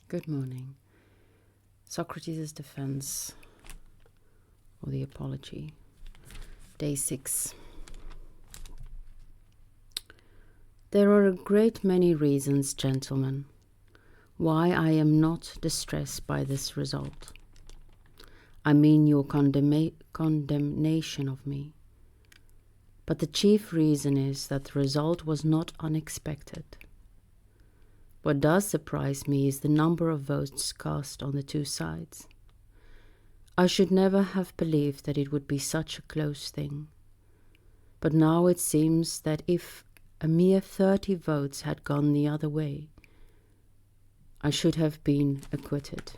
Good morning. Socrates' defense, or the apology. Day 6. There are a great many reasons, gentlemen, why I am not distressed by this result. I mean your condemnation of me. But the chief reason is that the result was not unexpected. What does surprise me is the number of votes cast on the two sides. I should never have believed that it would be such a close thing. But now it seems that if a mere 30 votes had gone the other way, I should have been acquitted.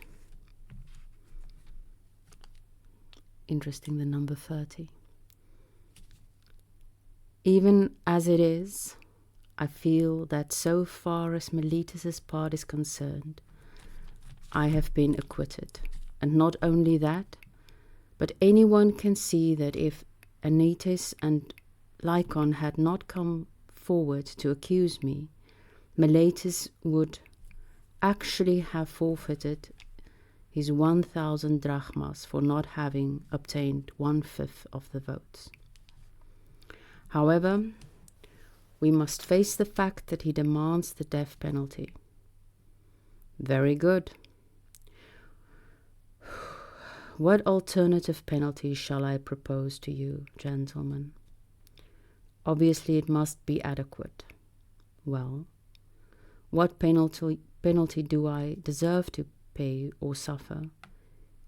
Interesting, the number 30. Even as it is, I feel that so far as Meletus's part is concerned, I have been acquitted. And not only that, but anyone can see that if Anytus and Lycon had not come forward to accuse me, Meletus would actually have forfeited his 1,000 drachmas for not having obtained 1/5 of the votes. However, we must face the fact that he demands the death penalty. Very good. What alternative penalty shall I propose to you, gentlemen? Obviously, it must be adequate. Well, what penalty do I deserve to pay or suffer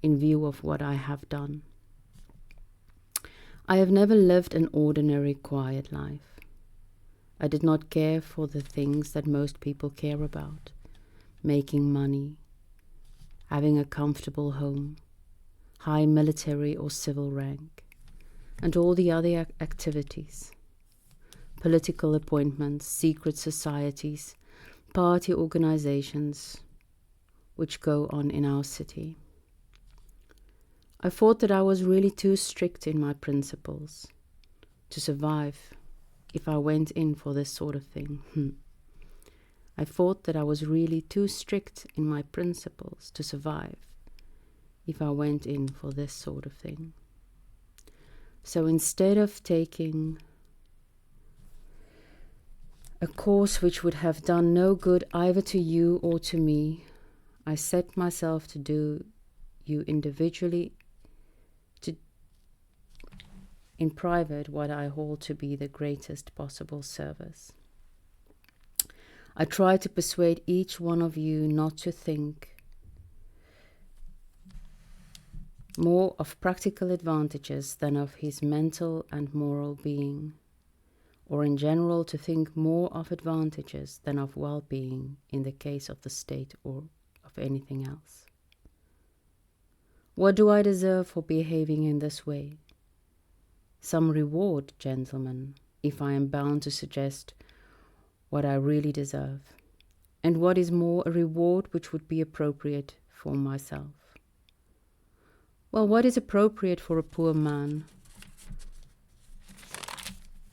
in view of what I have done? I have never lived an ordinary, quiet life. I did not care for the things that most people care about: making money, having a comfortable home, high military or civil rank, and all the other activities: political appointments, secret societies, party organizations, which go on in our city. I thought that I was really too strict in my principles to survive if I went in for this sort of thing. I thought that I was really too strict in my principles to survive if I went in for this sort of thing. So instead of taking a course which would have done no good either to you or to me, I set myself to do you individually, in private, what I hold to be the greatest possible service. I try to persuade each one of you not to think more of practical advantages than of his mental and moral being, or in general to think more of advantages than of well-being in the case of the state or of anything else. What do I deserve for behaving in this way? Some reward, gentlemen, if I am bound to suggest what I really deserve, and what is more, a reward which would be appropriate for myself. Well, what is appropriate for a poor man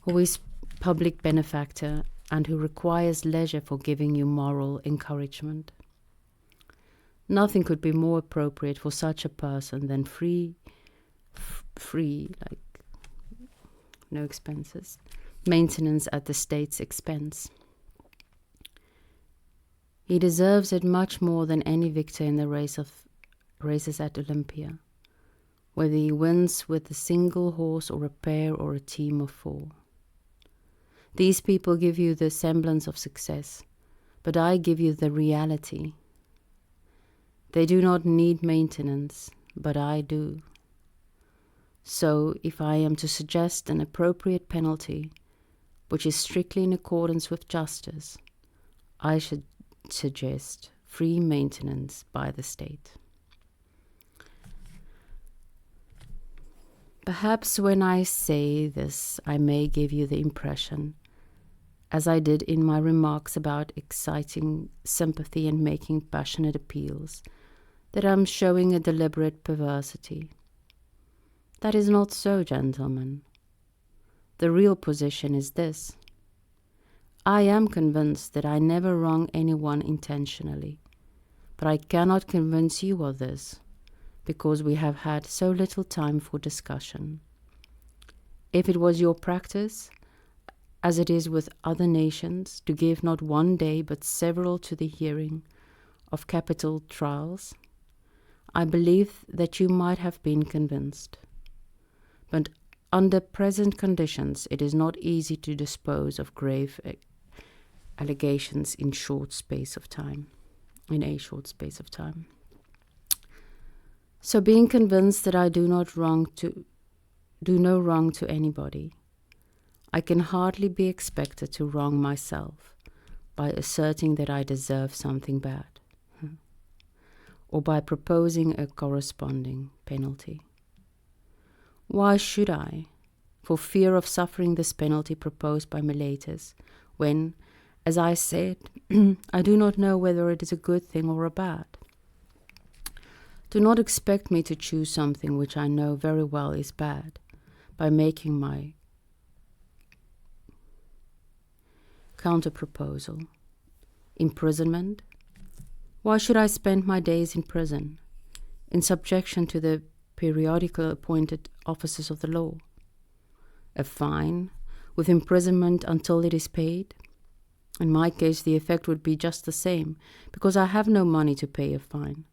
who is public benefactor and who requires leisure for giving you moral encouragement? Nothing could be more appropriate for such a person than free, like no expenses, maintenance at the state's expense. He deserves it much more than any victor in the races at Olympia, whether he wins with a single horse or a pair or a team of 4. These people give you the semblance of success, but I give you the reality. They do not need maintenance, but I do. So, if I am to suggest an appropriate penalty, which is strictly in accordance with justice, I should suggest free maintenance by the state. Perhaps when I say this, I may give you the impression, as I did in my remarks about exciting sympathy and making passionate appeals, that I am showing a deliberate perversity. That is not so, gentlemen. The real position is this. I am convinced that I never wrong anyone intentionally, but I cannot convince you of this, because we have had so little time for discussion. If it was your practice, as it is with other nations, to give not one day but several to the hearing of capital trials, I believe that you might have been convinced. But under present conditions, it is not easy to dispose of grave allegations in a short space of time. So being convinced that I do no wrong to anybody, I can hardly be expected to wrong myself by asserting that I deserve something bad, or by proposing a corresponding penalty. Why should I, for fear of suffering this penalty proposed by Meletus, when, as I said, I do not know whether it is a good thing or a bad? Do not expect me to choose something which I know very well is bad, by making my counter-proposal. Imprisonment? Why should I spend my days in prison, in subjection to the periodical appointed officers of the law? A fine, with imprisonment until it is paid? In my case, the effect would be just the same, because I have no money to pay a fine.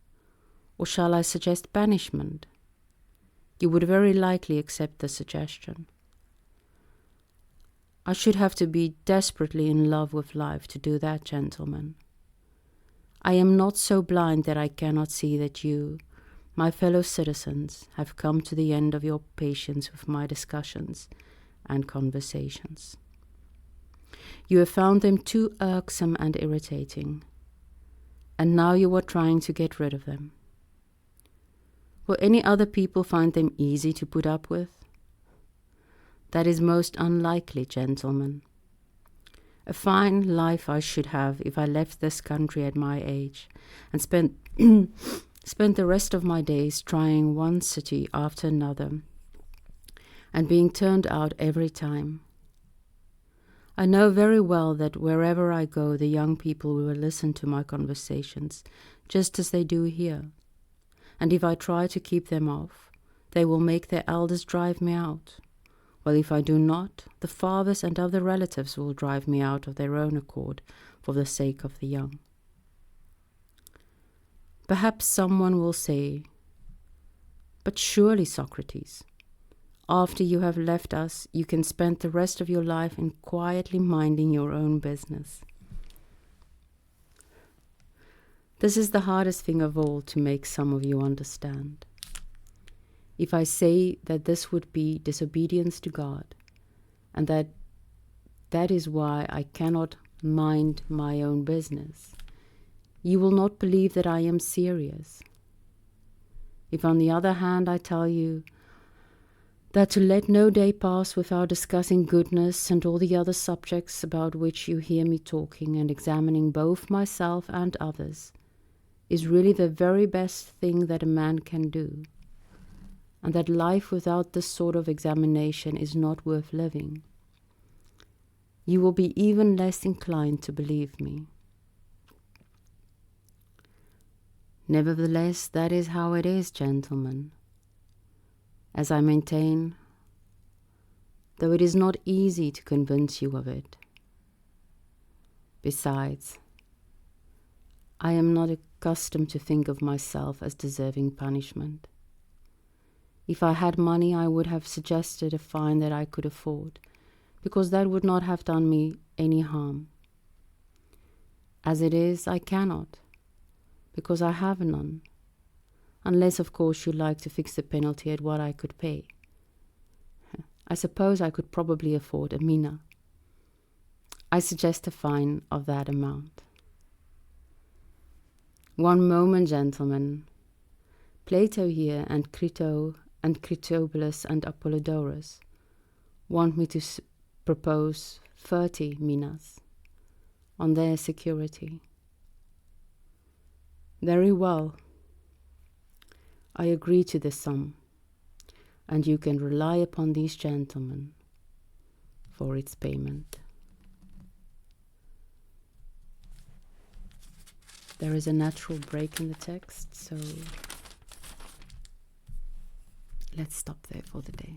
Or shall I suggest banishment? You would very likely accept the suggestion. I should have to be desperately in love with life to do that, gentlemen. I am not so blind that I cannot see that you, my fellow citizens, have come to the end of your patience with my discussions and conversations. You have found them too irksome and irritating, and now you are trying to get rid of them. Will any other people find them easy to put up with? That is most unlikely, gentlemen. A fine life I should have if I left this country at my age and spent the rest of my days trying one city after another and being turned out every time. I know very well that wherever I go, the young people will listen to my conversations, just as they do here. And if I try to keep them off, they will make their elders drive me out. Well, if I do not, the fathers and other relatives will drive me out of their own accord for the sake of the young. Perhaps someone will say, "But surely, Socrates, after you have left us, you can spend the rest of your life in quietly minding your own business." This is the hardest thing of all to make some of you understand. If I say that this would be disobedience to God, and that is why I cannot mind my own business, you will not believe that I am serious. If on the other hand I tell you that to let no day pass without discussing goodness and all the other subjects about which you hear me talking and examining both myself and others, is really the very best thing that a man can do, and that life without this sort of examination is not worth living, you will be even less inclined to believe me. Nevertheless, that is how it is, gentlemen. As I maintain, though it is not easy to convince you of it. Besides, I am not accustomed to think of myself as deserving punishment. If I had money, I would have suggested a fine that I could afford, because that would not have done me any harm. As it is, I cannot, because I have none, unless, of course, you like to fix the penalty at what I could pay. I suppose I could probably afford a mina. I suggest a fine of that amount. One moment, gentlemen. Plato here and Crito and Critobulus and Apollodorus want me to propose 30 minas on their security. Very well. I agree to the sum, and you can rely upon these gentlemen for its payment. there is a natural break in the text, so let's stop there for the day.